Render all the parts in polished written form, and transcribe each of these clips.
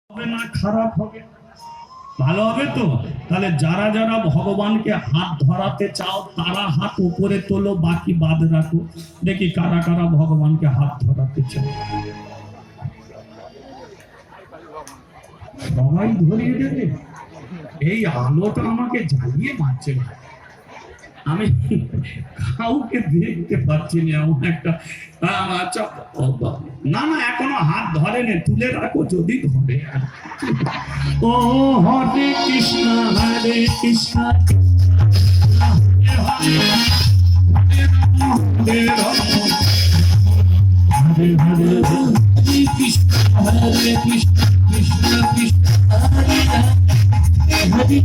হবে না খারাপ হবে, ভালো হবে তো। তাহলে যারা যারা ভগবানকে হাত ধরাতে চাও তারা হাত উপরে তোলো, বাকি বাদ রাখো। দেখি কারা কারা ভগবানকে হাত ধরাতে চাও। সবাই ধরিয়ে দেবে। এই আলোটা আমাকে জ্বালিয়ে মারছে, আমি কাউকে দেখতে পাচ্ছি না। এমন একটা আচ্ছা, না না এখনো হাত ধরেনি, তুলে রাখো যদি ধরে। ও হরে কৃষ্ণ হরে কৃষ্ণ হরে হরে হরে কৃষ্ণ হরে কৃষ্ণ কৃষ্ণ কৃষ্ণ হরে হরে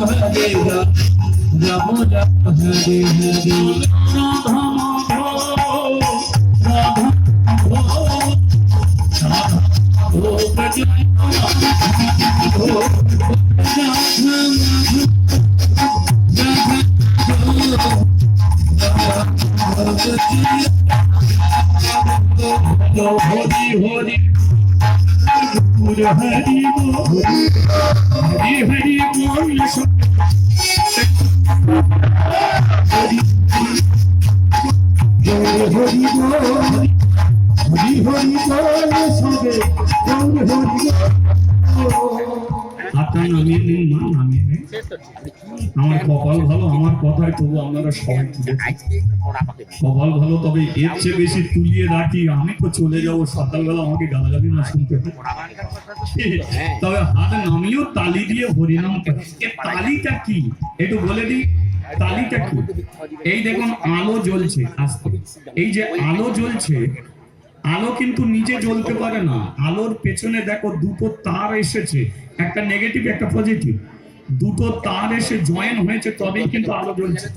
হরে রাম রাম হরে হরে রাধা মাধব রাধা হরি হরি হরি হরি বল আমার কপাল ভালো, আমার কথায় তবু আপনারা সবাই কপাল ভালো। তবে এর চেয়ে বেশি তুলিয়ে রাখি, আমি তো চলে যাবো সকালবেলা, আমাকে গালাগালি না শুনতে হবে। তবে হাত নামিয়েও তালি দিয়ে হরিনাম। তালিটা কি একটু বলে দিই, তালিটা কি? এই দেখুন আলো জ্বলছে আস্তে, এই যে আলো জ্বলছে, আলো কিন্তু নিজে জ্বলতে পারে না। আলোর পেছনে দেখো দুটো তার এসেছে, একটা নেগেটিভ একটা পজিটিভ, দুটো তার এসে জয়েন হয়েছে তবেই কিন্তু আলো জ্বলছে।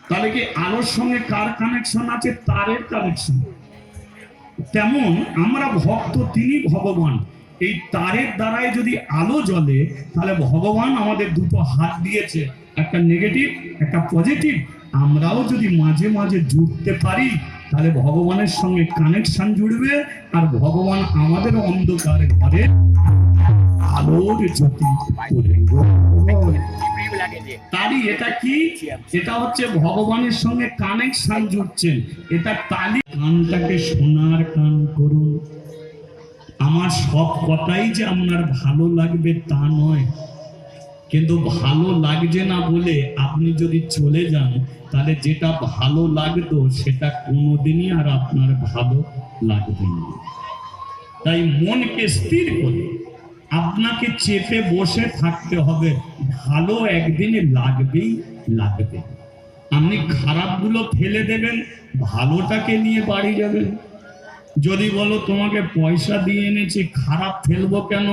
তাহলে কি আলোর সঙ্গে কার কানেকশন আছে? তারের কানেকশন। তেমন আমরা ভক্ত, তিনি ভগবান। এই তারের দ্বারাই যদি আলো জ্বলে, তাহলে ভগবান আমাদের দুটো হাত দিয়েছে, একটা নেগেটিভ একটা পজিটিভ। আমরাও যদি মাঝে মাঝে জুড়তে পারি, তাহলে ভগবানের সঙ্গে কানেকশন জুড়বে, আর ভগবান আমাদের অন্ধকার ঘরে আলোর জ্যোতি করে। তালি এটা কি? এটা হচ্ছে ভগবানের সঙ্গে কানেকশন জুড়ছেন, এটা তালি। কানটাকে সোনার কান করুন। আমার সব কথাই যে আপনার ভালো লাগবে তা নয়, কিন্তু ভালো লাগছে না বলে আপনি যদি চলে যান, তাহলে যেটা ভালো লাগতো সেটা কোনোদিনই আর আপনার ভালো লাগবে না। তাই মনকে স্থির করে আপনাকে চেপে বসে থাকতে হবে, ভালো একদিনে লাগবেই লাগবে। আপনি খারাপগুলো ফেলে দেবেন, ভালোটাকে নিয়ে বাড়ি যাবেন। যদি বলো তোমাকে পয়সা দিয়ে এনেছি, খারাপ ফেলবো কেন?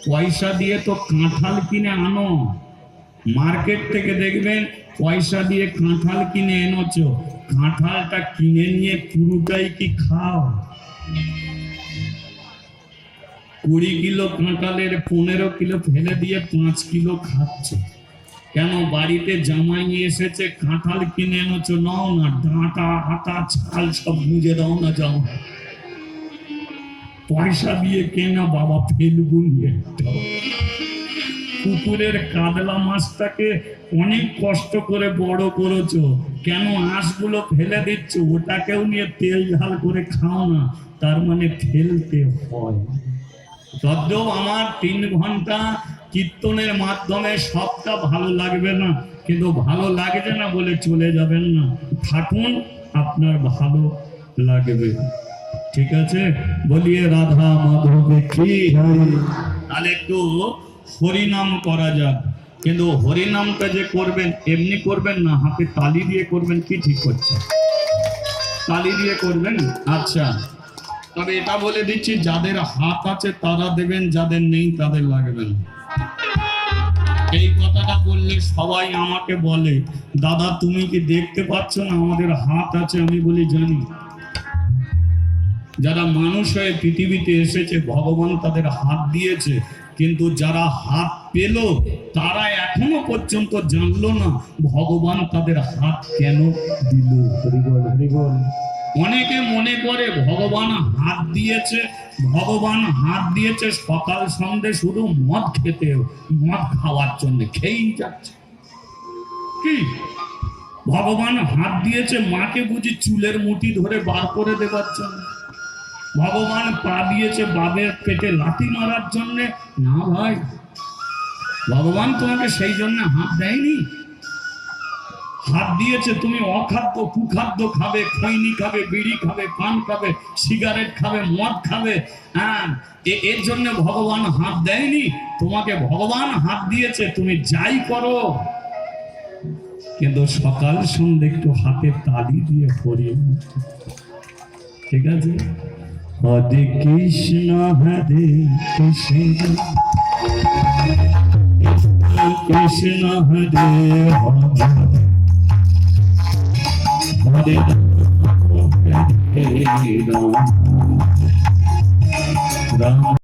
পয়সা দিয়ে তো কাঁঠাল কিনে আনো, মার্কেট থেকে দেখবেন পয়সা দিয়ে কাঁঠাল কিনে এনেছো, কাঁঠালটা কিনে নিয়ে পুরোটাই কি খাও? 20 কিলো কাঁঠালের 15 কিলো ফেলে দিয়ে 5 কিলো খাচ্ছে কেন? বাড়িতে জামাই এসেছে, কাঁঠাল কিনে এনেছো, নাও না, ডাঁটা আটা ছাল সব বুঝে দাও না, যাও। পয়সা দিয়ে কেনা বাবা, ফেলবো। পুকুরের কাতলা মাছটাকে অনেক কষ্ট করে বড় করেছো, কেন আঁশগুলো ফেলে দিচ্ছ? ওটাকেও নিয়ে তেল ঝাল করে খাও না, তার মানে ফেলতে হয়। তদ্দেও আমার 3 ঘন্টা কীর্তনের মাধ্যমে সবটা ভালো লাগবে না, কিন্তু ভালো লাগছে না বলে চলে যাবেন না, থাকুন, আপনার ভালো লাগবে। ঠিক আছে? বলিয়ে রাধা মাধব কি। তাহলে একটু হরিনাম করা যাক, কিন্তু হরিনামটা যে করবেন এমনি করবেন না, হাতে তালি দিয়ে করবেন। কি ঠিক হচ্ছে? তালি দিয়ে করবেন। আচ্ছা, তবে এটা বলে দিচ্ছি, যাদের হাত আছে তারা দেবেন, যাদের নেই তাদের লাগবেন। এই কথাটা বললে সবাই আমাকে বলে, দাদা তুমি কি দেখতে পাচ্ছ না আমাদের হাত আছে? আমি বলি জানি। যারা মানুষ হয়ে পৃথিবীতে এসেছে, ভগবান তাদের হাত দিয়েছে, কিন্তু যারা হাত পেল তারা এখনো পর্যন্ত জানলো না ভগবান তাদের হাত কেন দিল। অনেকে মনে করে ভগবান হাত দিয়েছে ভগবান হাত দিয়েছে সকাল সন্ধ্যে শুধু মদ খেতে, মদ খাওয়ার জন্য, খেয়েই যাচ্ছে। কি ভগবান হাত দিয়েছে মাকে বুঝি চুলের মুঠি ধরে বার করে দেবার জন্য? ভগবান পা দিয়েছে বাবের পেটে লাথি মারার জন্য? না ভাই, ভগবান তোমাকে সেই জন্য হাত দেয়নি। হাত দিয়েছে তুমি অখাদ্য কুখাদ্য খাবে, খৈনি খাবে, বিড়ি খাবে, পান খাবে, সিগারেট খাবে, মদ খাবে, হ্যাঁ, এর জন্য ভগবান হাত দেয়নি। তোমাকে ভগবান হাত দিয়েছে, তুমি যাই করো, কিন্তু সকাল সন্ধ্যে একটু হাতে তালি দিয়ে পড়িয়ে, ঠিক আছে? হরে কৃষ্ণ হরে কৃষ্ণ কৃষ্ণ হরে হরে হরে রাম রাম